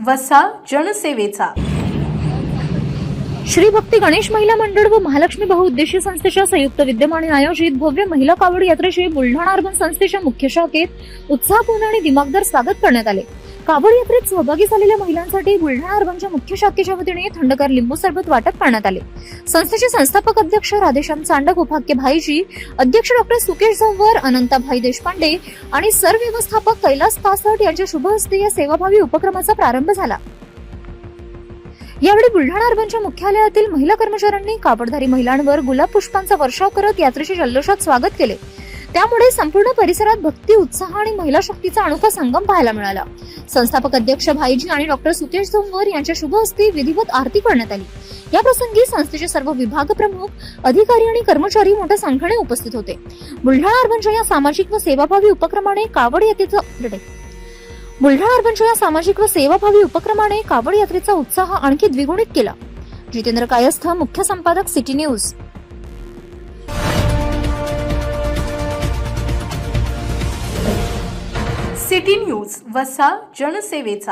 वसा जनसेवेचा। श्री भक्ती गणेश महिला मंडळ व महालक्ष्मी बहुउद्देशीय संस्थेच्या संयुक्त विद्यमाने आयोजित भव्य महिला कावड यात्रेचे बुलढाणा अर्बन संस्थेच्या मुख्य शाखेत उत्साहपूर्ण आणि दिमागदार स्वागत करण्यात आले। कावड यात्रेत सहभागी झालेल्या महिलांसाठी बुलढाणा अर्बनच्या मुख्य शाखेच्या वतीने थंडगार लिंबू सरबत वाटप करण्यात आले। संस्थेचे संस्थापक अध्यक्ष राधेश्याम चांडक, उपाध्यक्ष भाईजी, अध्यक्ष डॉक्टर सुकेश झंवर, अनंताभाई देशपांडे आणि सरव्यवस्थापक कैलास तासट यांच्या शुभ हस्ते या सेवाभावी उपक्रमाचा प्रारंभ झाला। यावेळी बुलढाणा अर्बनच्या मुख्यालयातील महिला कर्मचाऱ्यांनी कापडधारी महिलांवर गुलाब पुष्पांचा वर्षाव करत यात्रेचे जल्लोषात स्वागत केले। त्यामुळे संपूर्ण परिसरात भक्ती, उत्साह आणि महिला शक्तीचा अनोखा संगम पाहायला मिळाला। संस्थापक अध्यक्ष भाईजी आणि डॉक्टर सुकेश झंवर यांच्या शुभ हस्ते विधिवत आरती करण्यात आली। या प्रसंगी संस्थेचे सर्व विभाग प्रमुख, अधिकारी आणि कर्मचारी मोठ्या संख्येने उपस्थित होते। बुलढाणा अर्बनच्या या सामाजिक व सेवाभावी उपक्रमाने कावड यात्रेचा उत्साह आणखी द्विगुणित केला। जितेंद्र कायस्थ, मुख्य संपादक, सिटी न्यूज। सिटी न्यूज, वसा जनसेवेचा।